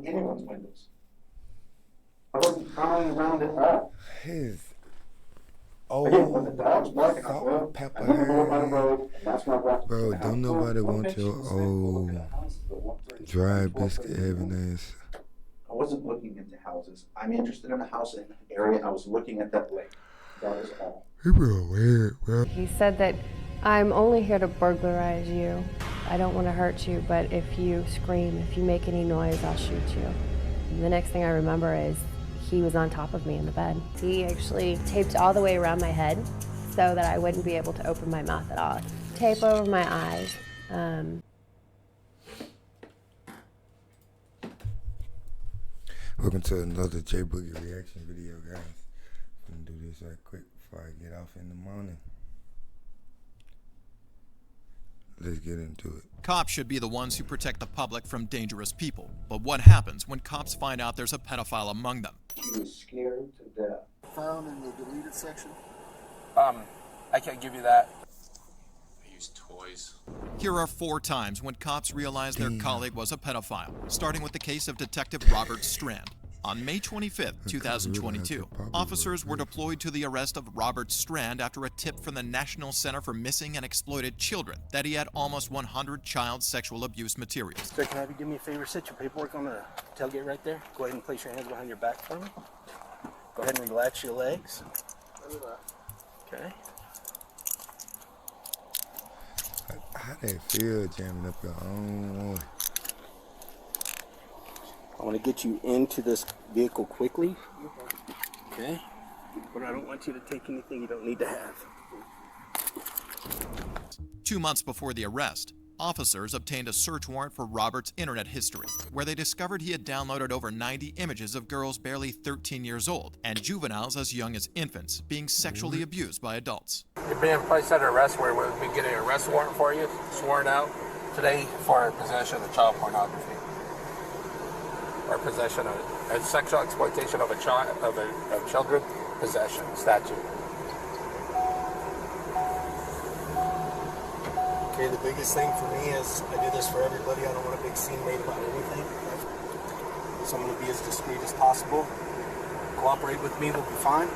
on anyone's windows. I wasn't trying to round it up. His Again, when the dog's barking, I salt go, and pepper I'm gonna go up my hair. road, and that's my route. Bro, don't nobody want your old dry biscuit having ass. I wasn't looking into houses. I'm interested in a house in an area. I was looking at that lake. That was all. People weird, bro. He said that I'm only here to burglarize you. I don't want to hurt you, but if you scream, if you make any noise, I'll shoot you. And the next thing I remember is he was on top of me in the bed. He actually taped all the way around my head so that I wouldn't be able to open my mouth at all. Tape over my eyes. Welcome to another jayboogie reaction video, guys. I'm gonna do this right quick before I get off in the morning. Let's get into it. Cops should be the ones who protect the public from dangerous people. But what happens when cops find out there's a pedophile among them? She was scared to death. Found in the deleted section? I can't give you that. I use toys. Here are 4 times when cops realized their colleague was a pedophile, starting with the case of Detective Robert Strand. On May 25, 2022, officers were deployed to the arrest of Robert Strand after a tip from the National Center for Missing and Exploited Children that he had almost 100 child sexual abuse materials. Sir, can I have you do me a favor? Sit your paperwork on the tailgate right there. Go ahead and place your hands behind your back for me. Go ahead and relax your legs. Okay. How they feel jamming up your own water? I want to get you into this vehicle quickly. Okay. But I don't want you to take anything you don't need to have. 2 months before the arrest, officers obtained a search warrant for Robert's internet history, where they discovered he had downloaded over 90 images of girls barely 13 years old and juveniles as young as infants being sexually abused by adults. You're being placed under arrest where we'll be getting an arrest warrant for you, sworn out today for possession of child pornography. Or possession of sexual exploitation of a child of children, possession statute. Okay, the biggest thing for me is I do this for everybody. I don't want a big scene made about anything. So I'm going to be as discreet as possible. Cooperate with me, we'll be fine.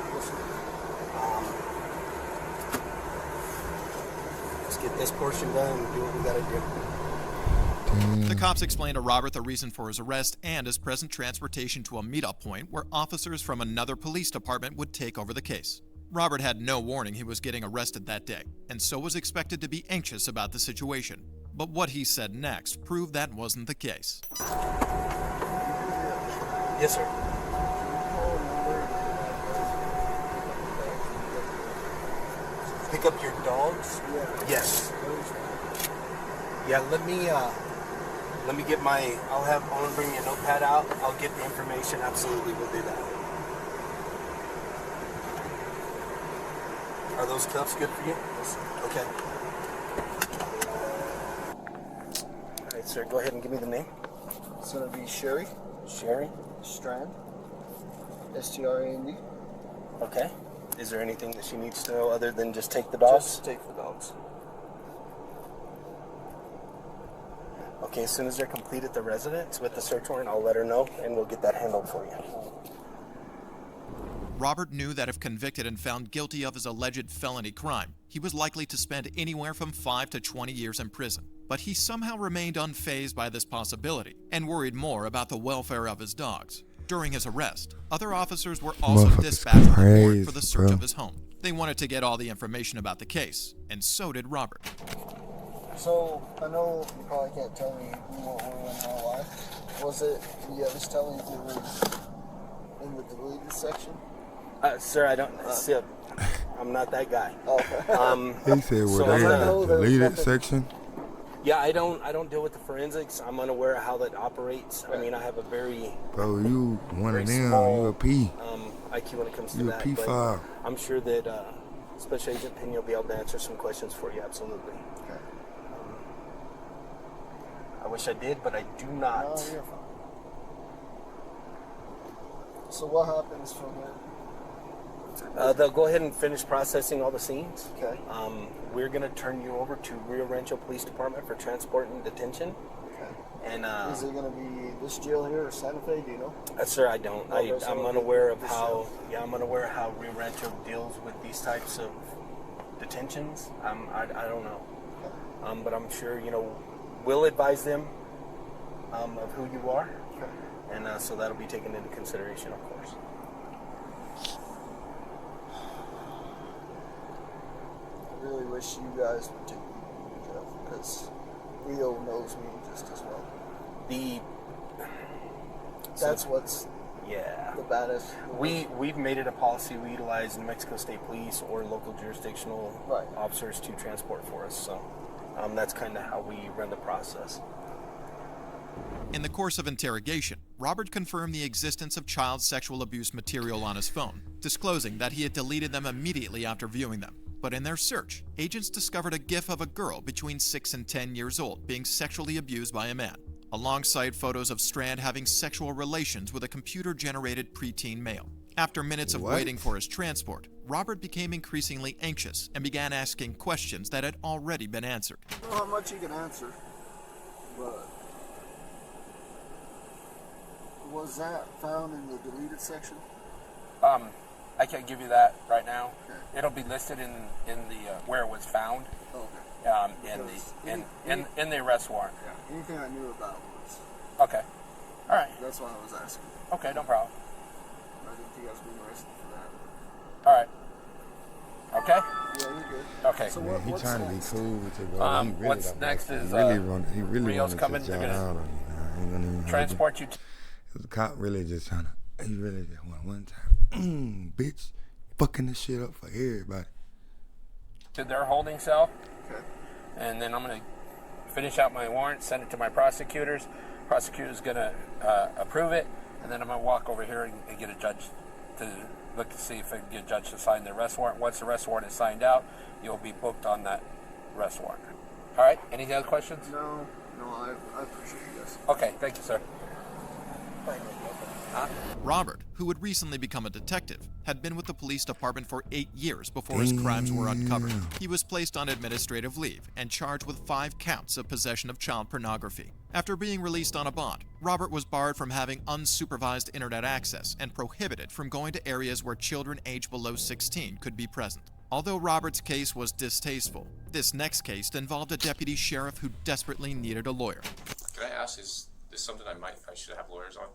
Let's get this portion done and do what we got to do. The cops explained to Robert the reason for his arrest and his present transportation to a meetup point where officers from another police department would take over the case. Robert had no warning he was getting arrested that day, and so was expected to be anxious about the situation. But what he said next proved that wasn't the case. Yes, sir. Pick up your dogs? Yes. Yeah, let me get my, I'm gonna bring me a notepad out. I'll get the information. Absolutely, we'll do that. Are those cuffs good for you? Okay. All right, sir, go ahead and give me the name. It's gonna be Sherry. Sherry? Strand. S-T-R-A-N-D. Okay. Is there anything that she needs to know other than just take the dogs? Just take the dogs. Okay, as soon as they're completed the residence with the search warrant, I'll let her know and we'll get that handled for you. Robert knew that if convicted and found guilty of his alleged felony crime, he was likely to spend anywhere from 5 to 20 years in prison. But he somehow remained unfazed by this possibility and worried more about the welfare of his dogs. During his arrest, other officers were also dispatched to the court for the search of his home. They wanted to get all the information about the case, and so did Robert. So, I know you probably can't tell me who or why. Was it, can you at least tell me if it was in the deleted section? Sir, I don't see. I'm not that guy. Oh. He said, "Were they in the deleted section?" Yeah, I don't deal with the forensics. I'm unaware of how that operates. I mean, I have a very Bro, you one of them. small, You a P. IQ when it comes to You a that. P5. I'm sure that Special Agent Pena will be able to answer some questions for you. Absolutely. Okay. I wish I did, but I do not. No, you're fine. So what happens from there? They'll go ahead and finish processing all the scenes. Okay. We're going to turn you over to Rio Rancho Police Department for transport and detention. Okay. And is it going to be this jail here or Santa Fe, do you know? Sir, I don't. Okay, so I'm unaware of how. Yeah, I'm unaware of how Rio Rancho deals with these types of detentions. I don't know. But I'm sure we'll advise them of who you are, and so that'll be taken into consideration, of course. I really wish you guys would take me to jail because Rio knows me just as well. That's what's the baddest. We've made it a policy we utilize New Mexico State Police or local jurisdictional officers to transport for us. So that's kind of how we run the process. In the course of interrogation, Robert confirmed the existence of child sexual abuse material on his phone, disclosing that he had deleted them immediately after viewing them. But in their search, agents discovered a GIF of a girl between 6 and 10 years old being sexually abused by a man, alongside photos of Strand having sexual relations with a computer-generated preteen male. After minutes of waiting for his transport, Robert became increasingly anxious and began asking questions that had already been answered. I don't know how much you can answer, but was that found in the deleted section? I can't give you that right now. Okay. It'll be listed in the where it was found. Okay. In the arrest warrant. Yeah. Anything I knew about was. Okay. All right. That's why I was asking. Okay, no problem. I didn't think I was being arrested for that. All right. Okay. Yeah, you're good. Okay. So Man, what's trying next? to be cool with you, bro. He really What's don't next like is, he really Rio's wanted coming. to They're jot gonna out on you. I ain't gonna even transport you. The cop really just trying to. He really just went one time. Bitch, fucking this shit up for everybody. To their holding cell. Okay. And then I'm going to finish out my warrant, send it to my prosecutors. Prosecutor's going to approve it, and then I'm going to walk over here and get a judge to look to see if I can get a judge to sign the arrest warrant. Once the arrest warrant is signed out, you'll be booked on that arrest warrant. All right? Any other questions? No, I appreciate you guys. Okay, thank you, sir. Robert, who had recently become a detective, had been with the police department for 8 years before his crimes were uncovered. He was placed on administrative leave and charged with 5 counts of possession of child pornography. After being released on a bond, Robert was barred from having unsupervised internet access and prohibited from going to areas where children aged below 16 could be present. Although Robert's case was distasteful, this next case involved a deputy sheriff who desperately needed a lawyer. Can I ask, is this something I should have lawyers on?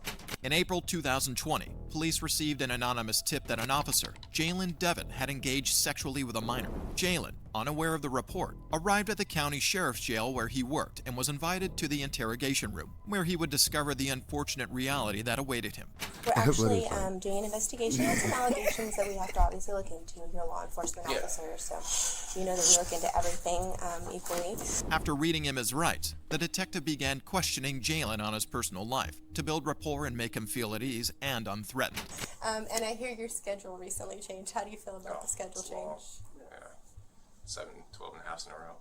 In April 2020, police received an anonymous tip that an officer, Jalen Devon, had engaged sexually with a minor. Jalen, unaware of the report, arrived at the county sheriff's jail where he worked and was invited to the interrogation room, where he would discover the unfortunate reality that awaited him. We're actually doing an investigation on some allegations that we have to obviously look into. You're law enforcement officers, so you know that we look into everything equally. After reading him his rights, the detective began questioning Jalen on his personal life to build rapport and make him feel at ease and unthreatened. And I hear your schedule recently changed. How do you feel about the schedule change? Yeah. 7, 12 and a half in a row.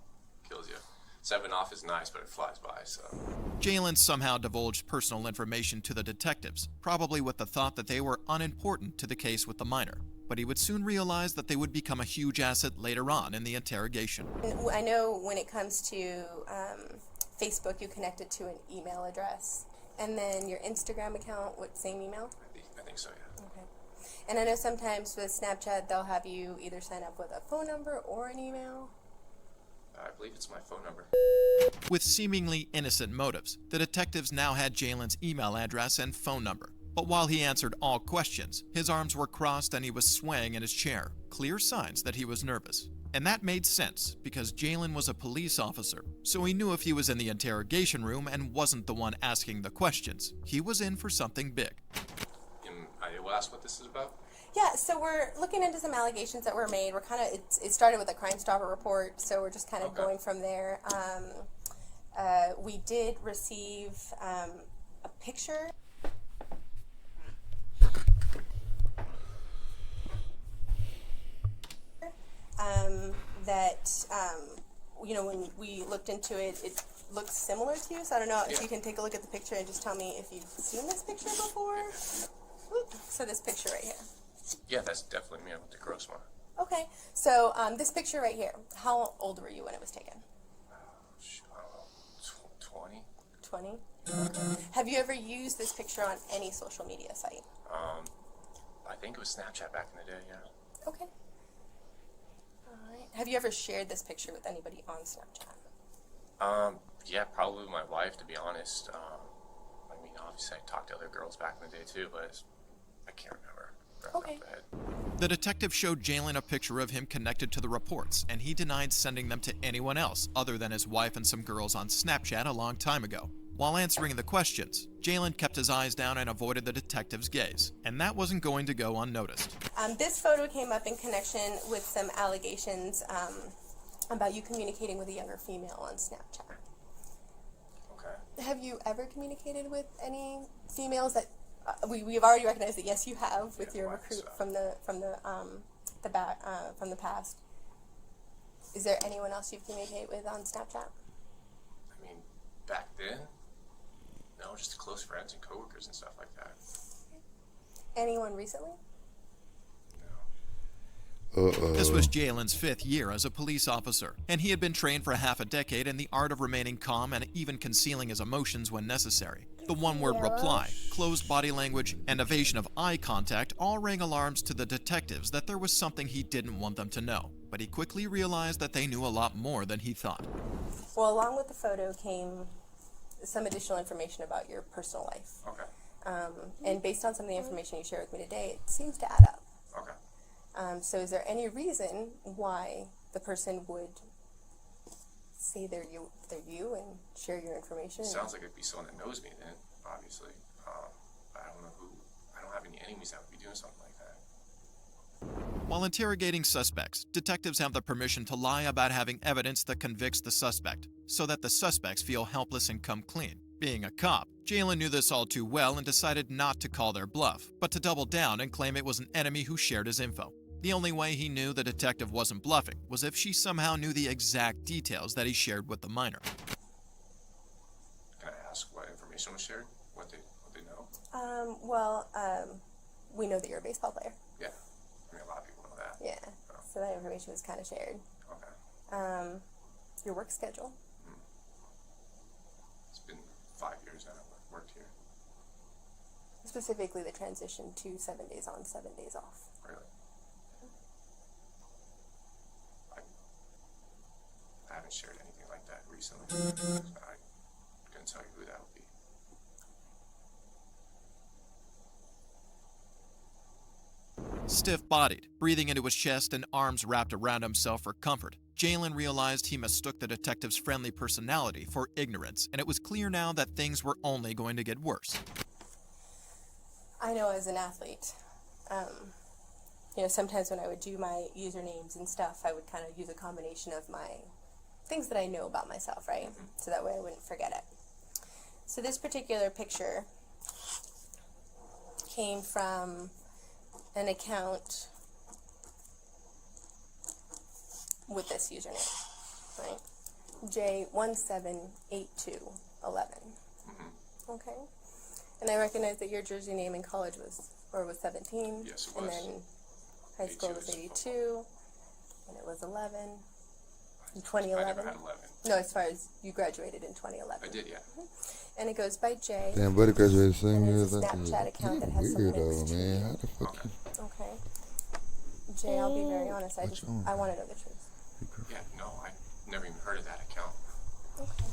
Kills you. 7 off is nice, but it flies by, so. Jalen somehow divulged personal information to the detectives, probably with the thought that they were unimportant to the case with the minor. But he would soon realize that they would become a huge asset later on in the interrogation. I know when it comes to Facebook, you connect it to an email address. And then your Instagram account, what, same email? I think so, yeah. Okay. And I know sometimes with Snapchat, they'll have you either sign up with a phone number or an email. I believe it's my phone number. With seemingly innocent motives, the detectives now had Jalen's email address and phone number. But while he answered all questions, his arms were crossed and he was swaying in his chair, clear signs that he was nervous. And that made sense, because Jalen was a police officer, so he knew if he was in the interrogation room and wasn't the one asking the questions, he was in for something big. I will ask what this is about? Yeah, so we're looking into some allegations that were made. We're kind of, it started with a Crime Stopper report, so we're just kind of going from there. We did receive a picture. That, you know, when we looked into it, it looks similar to you, so I don't know if you can take a look at the picture and just tell me if you've seen this picture before. So this picture right here. Yeah, that's definitely me. I went to Grossmont. Okay, so this picture right here, how old were you when it was taken? I don't know, 20. 20? Have you ever used this picture on any social media site? I think it was Snapchat back in the day, yeah. Okay. All right. Have you ever shared this picture with anybody on Snapchat? Yeah, probably my wife, to be honest. I mean, obviously I talked to other girls back in the day too, but I can't remember. Right Okay. off the head. The detective showed Jalen a picture of him connected to the reports, and he denied sending them to anyone else other than his wife and some girls on Snapchat a long time ago. While answering the questions, Jalen kept his eyes down and avoided the detective's gaze, and that wasn't going to go unnoticed. This photo came up in connection with some allegations about you communicating with a younger female on Snapchat. Okay. Have you ever communicated with any females that we've already recognized that yes you have with your recruit from the past? Is there anyone else you've communicated with on Snapchat? I mean, back then, no, just close friends and coworkers and stuff like that. Anyone recently? This was Jalen's 5th year as a police officer, and he had been trained for half a decade in the art of remaining calm and even concealing his emotions when necessary. The one-word reply, closed body language, and evasion of eye contact all rang alarms to the detectives that there was something he didn't want them to know, but he quickly realized that they knew a lot more than he thought. Well, along with the photo came some additional information about your personal life. Okay. And based on some of the information you shared with me today, it seems to add up. Okay. So is there any reason why the person would say they're you and share your information? Sounds like it'd be someone that knows me then, obviously. I don't know who. I don't have any enemies that would be doing something like that. While interrogating suspects, detectives have the permission to lie about having evidence that convicts the suspect, so that the suspects feel helpless and come clean. Being a cop, Jalen knew this all too well and decided not to call their bluff, but to double down and claim it was an enemy who shared his info. The only way he knew the detective wasn't bluffing was if she somehow knew the exact details that he shared with the minor. Can I ask what information was shared? What they know? We know that you're a baseball player. Yeah. I mean, a lot of people know that. Yeah. Oh. So that information was kind of shared. Okay. Your work schedule. It's been 5 years that I've worked here. Specifically the transition to 7 days on, 7 days off. Really? I haven't shared anything like that recently. I couldn't tell you who that would be. Stiff-bodied, breathing into his chest and arms wrapped around himself for comfort, Jalen realized he mistook the detective's friendly personality for ignorance, and it was clear now that things were only going to get worse. I know as an athlete, sometimes when I would do my usernames and stuff, I would kind of use a combination of my things that I know about myself, right? So that way I wouldn't forget it. So this particular picture came from an account with this username, right? J178211. Okay. And I recognize that your jersey name in college was 17. Yes, it and was. then high school was 82, and it was 11. In I 2011. never had 11. No, as far as you graduated in 2011. I did, yeah. And it goes by Jay. Damn, buddy graduated the same And year there's as a I did. Snapchat account that You has some weird links though, to man. you. How the fuck Okay. Okay. Jay, I'll be very honest. I want to know the truth. Yeah, no, I never even heard of that account. Okay.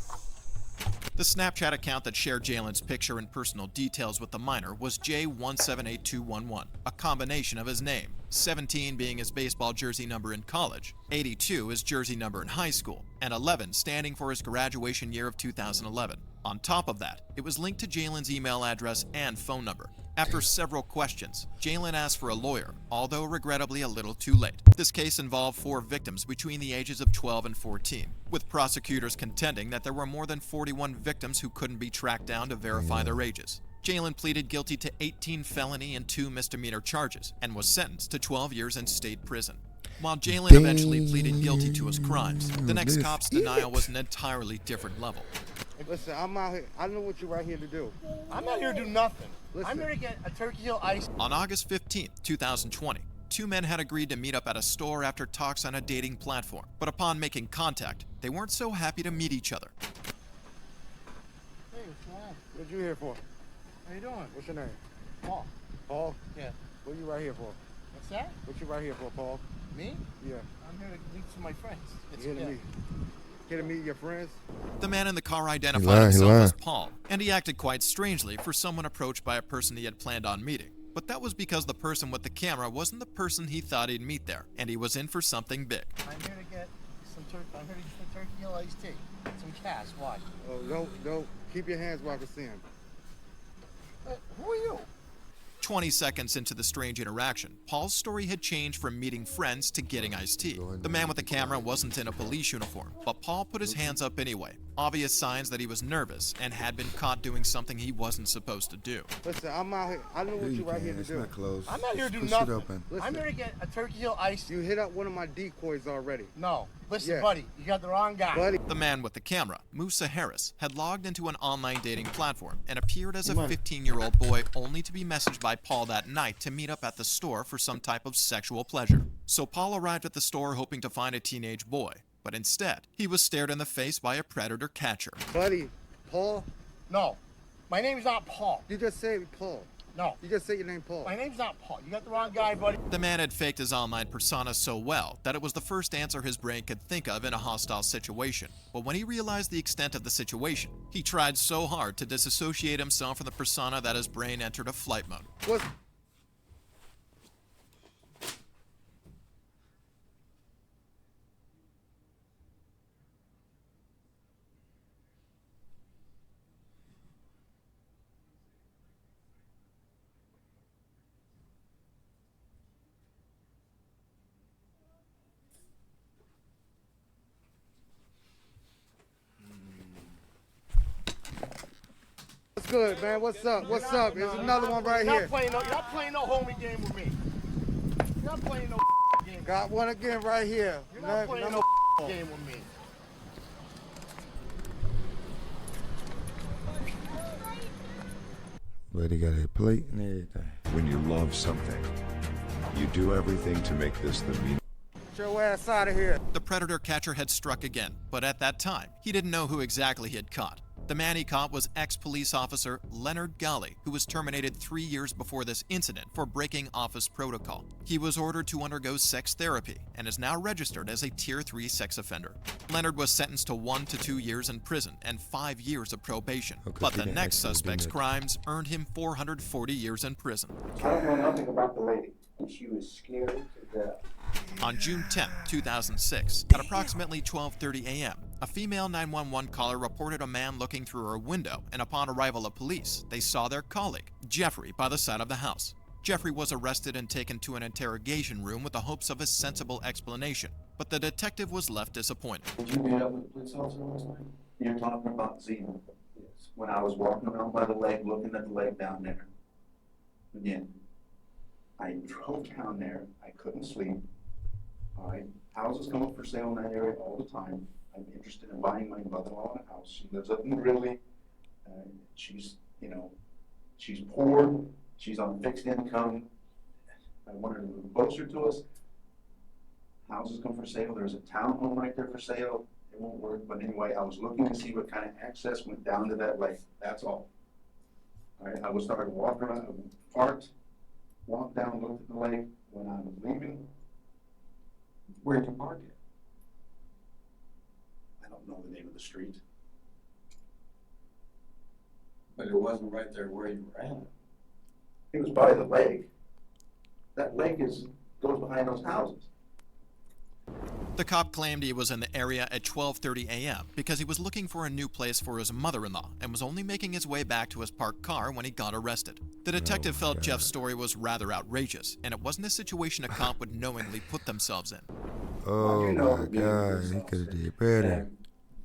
The Snapchat account that shared Jalen's picture and personal details with the minor was J178211, a combination of his name, 17 being his baseball jersey number in college, 82 his jersey number in high school, and 11 standing for his graduation year of 2011. On top of that, it was linked to Jalen's email address and phone number. After several questions, Jalen asked for a lawyer, although regrettably a little too late. This case involved 4 victims between the ages of 12 and 14, with prosecutors contending that there were more than 41 victims who couldn't be tracked down to verify their ages. Jalen pleaded guilty to 18 felony and 2 misdemeanor charges and was sentenced to 12 years in state prison. While Jalen eventually pleaded guilty to his crimes, the next cop's denial was an entirely different level. Listen, I'm out here. I know what you're right here to do. I'm not here to do nothing. Listen. I'm here to get a Turkey Hill ice. On August 15, 2020, 2 men had agreed to meet up at a store after talks on a dating platform. But upon making contact, they weren't so happy to meet each other. Hey, what's wrong? What you here for? How you doing? What's your name? Paul. Paul? Yeah. What you right here for? What's that? What you right here for, Paul? Me? Yeah. I'm here to meet some of my friends. Here to meet. Here to meet your friends? The man in the car identified himself lied. as Paul, and he acted quite strangely for someone approached by a person he had planned on meeting. But that was because the person with the camera wasn't the person he thought he'd meet there, and he was in for something big. I'm here to get some turkey hill iced tea. Some cash. Why? Oh, don't. Keep your hands where I can see him. Who are you? 20 seconds into the strange interaction, Paul's story had changed from meeting friends to getting iced tea. The man with the camera wasn't in a police uniform, but Paul put his hands up anyway. Obvious signs that he was nervous and had been caught doing something he wasn't supposed to do. Listen, I'm out here. I know what you right here to It's do. not closed. I'm not here to do Push nothing. it open. Listen. I'm here to get a turkey hill iced. You hit up one of my decoys already. No. Listen, Yeah. buddy. You got the wrong guy. Buddy. The man with the camera, Musa Harris, had logged into an online dating platform and appeared as a 15-year-old boy only to be messaged by Paul that night to meet up at the store for some type of sexual pleasure. So Paul arrived at the store hoping to find a teenage boy, but instead, he was stared in the face by a predator catcher. Buddy. Paul? No. My name's not Paul. You just said Paul. No. You just said your name Paul. My name's not Paul. You got the wrong guy, buddy. The man had faked his online persona so well that it was the first answer his brain could think of in a hostile situation. But when he realized the extent of the situation, he tried so hard to disassociate himself from the persona that his brain entered a flight mode. What? What's good, man? What's up? What's up? There's another one right You're here. not playing no homie game with me. You're not playing no game. Got one again right here. You're not playing no game with me. But he got a plate and everything. When you love something, you do everything to make this the meaning. Get your ass out of here. The predator catcher had struck again, but at that time, he didn't know who exactly he had caught. The man he caught was ex-police officer Leonard Gali, who was terminated 3 years before this incident for breaking office protocol. He was ordered to undergo sex therapy and is now registered as a Tier 3 sex offender. Leonard was sentenced to 1 to 2 years in prison and 5 years of probation. But the next suspect's crimes earned him 440 years in prison. I don't know nothing about the lady. She was scared to death. On June 10, 2006, at approximately 12:30 a.m., a female 911 caller reported a man looking through her window, and upon arrival of police, they saw their colleague, Jeffrey, by the side of the house. Jeffrey was arrested and taken to an interrogation room with the hopes of a sensible explanation, but the detective was left disappointed. Did you meet up with the police officer last night? You're talking about Zena. Yes. When I was walking around by the lake, looking at the lake down there. Again, I drove down there. I couldn't sleep. All right. Houses come up for sale in that area all the time. I'm interested in buying my mother-in-law a house. She lives up in Ridley. She's, she's poor. She's on fixed income. I want her to move closer to us. Houses come for sale. There's a townhome right there for sale. It won't work. But anyway, I was looking to see what kind of access went down to that lake. That's all. All right. I was starting to walk around, parked, walked down, looked at the lake. When I was leaving, where'd you park it? I don't know the name of the street. But it wasn't right there where you were at. It was by the lake. That lake goes behind those houses. The cop claimed he was in the area at 12:30 a.m. because he was looking for a new place for his mother-in-law and was only making his way back to his parked car when he got arrested. The detective felt Jeff's story was rather outrageous, and it wasn't a situation a cop would knowingly put themselves in. Oh my God, he could have did better.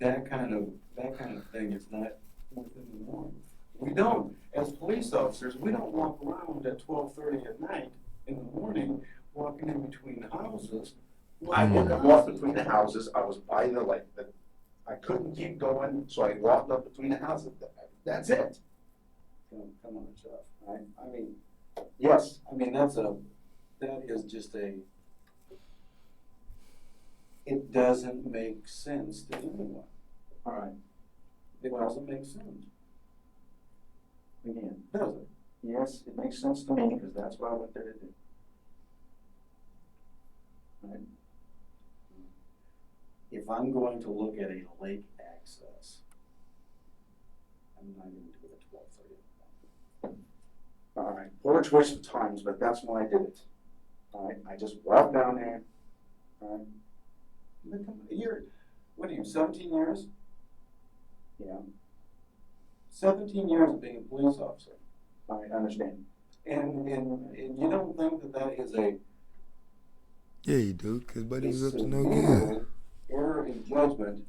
That kind of thing is not within the norm. We don't, as police officers, we don't walk around at 12:30 at night in the morning, walking in between the houses. I didn't walk between the houses. I was by the lake. I couldn't keep going, so I walked up between the houses. That's it. Come on, Jeff. I mean, yes. I mean, that is just it doesn't make sense to anyone. All right. It doesn't make sense. Again, does it? Yes, it makes sense to me because that's what I went there to do. Right? If I'm going to look at a lake access, I'm not going to do it at 12:30. All right, poor choice of times, but that's why I did it. All right, I just walked down there. All right, you're, what are you, 17 years? Yeah. 17 years of being a police officer. I understand. And you don't think that that is a... Yeah, you do, because Buddy was up to no severe good. error in judgment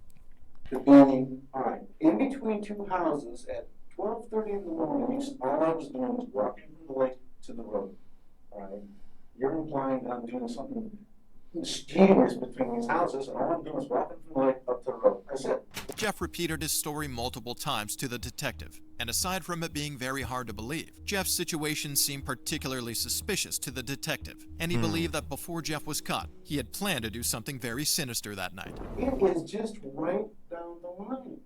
to be, all right, in between two houses at 12:30 in the morning, all I was doing was walking from the lake to the road. All right? You're implying that I'm doing something mischievous between these houses, and all I'm doing is walking from the lake up to the road. That's it. Jeff repeated his story multiple times to the detective, and aside from it being very hard to believe, Jeff's situation seemed particularly suspicious to the detective, and he believed that before Jeff was caught, he had planned to do something very sinister that night. It is just right down the line.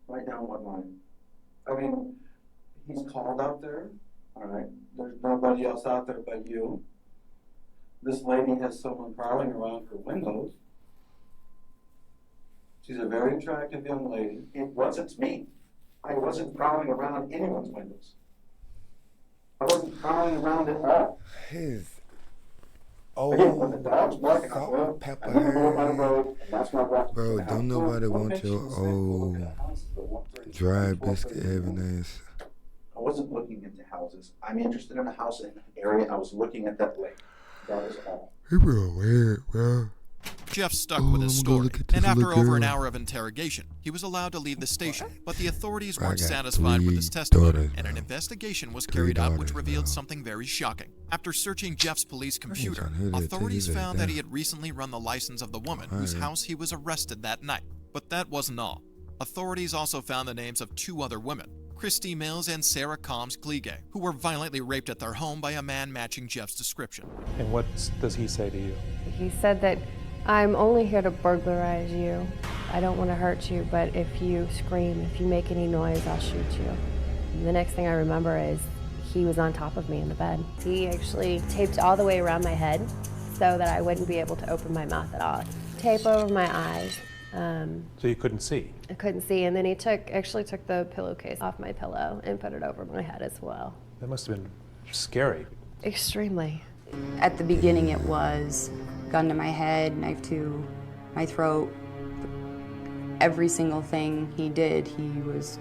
Right down what line? I mean, he's called out there, all right? There's nobody else out there but you. This lady has someone prowling around her windows. She's a very attractive young lady. It wasn't me. I wasn't prowling around anyone's windows. I wasn't prowling around at all. His Again, when the dog's barking, I salt go, and pepper I'm gonna go by the hair. road, and that's my walk. Bro, don't nobody want your old dry biscuit having ass. I wasn't looking into houses. I'm interested in a house in an area. I was looking at that lake. That was all. He real weird, bro. Jeff stuck with his story, and after over an hour of interrogation, he was allowed to leave the station, but the authorities weren't satisfied with his testimony, and an investigation was carried out which revealed something very shocking. After searching Jeff's police computer, authorities found that he had recently run the license of the woman whose house he was arrested that night. But that wasn't all. Authorities also found the names of two other women, Christy Mills and Sarah Combs Kliege, who were violently raped at their home by a man matching Jeff's description. And what does he say to you? He said that, I'm only here to burglarize you. I don't want to hurt you, but if you scream, if you make any noise, I'll shoot you. And the next thing I remember is he was on top of me in the bed. He actually taped all the way around my head so that I wouldn't be able to open my mouth at all. Tape over my eyes. So you couldn't see? I couldn't see, and then he actually took the pillowcase off my pillow and put it over my head as well. That must have been scary. Extremely. At the beginning it was gun to my head, knife to my throat. Every single thing he did, he was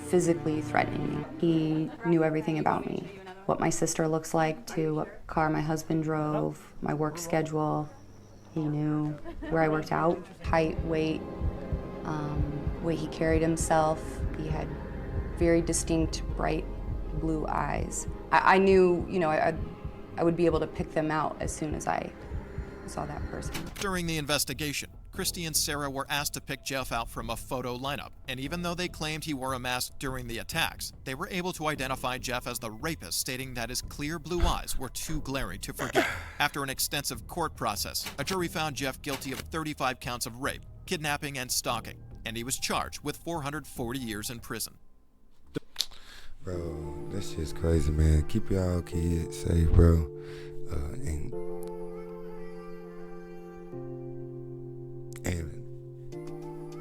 physically threatening me. He knew everything about me. What my sister looks like, to what car my husband drove, my work schedule. He knew where I worked out, height, weight, way he carried himself. He had very distinct, bright blue eyes. I knew, you know, I would be able to pick them out as soon as I saw that person. During the investigation, Christy and Sarah were asked to pick Jeff out from a photo lineup, and even though they claimed he wore a mask during the attacks, they were able to identify Jeff as the rapist, stating that his clear blue eyes were too glaring to forgive. After an extensive court process, a jury found Jeff guilty of 35 counts of rape, kidnapping, and stalking, and he was charged with 440 years in prison. Bro, that shit's crazy, man. Keep y'all kids safe, bro.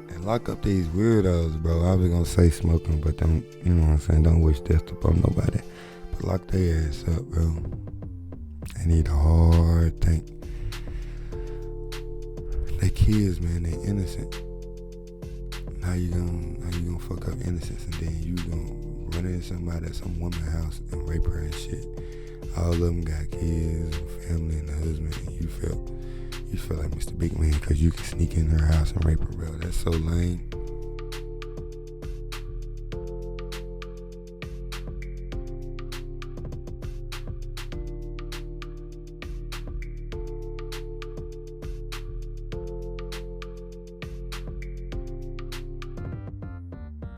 And lock up these weirdos, bro. I was gonna say smoking, but don't, you know what I'm saying? Don't wish death upon nobody. But lock their ass up, bro. They need a hard think. They kids, man. They innocent. How you gonna fuck up innocence and then you gonna run into somebody at some woman's house and rape her and shit? All of them got kids, family, and a husband, and you feel like Mr. Big Man because you can sneak in her house and rape her, bro. That's so lame.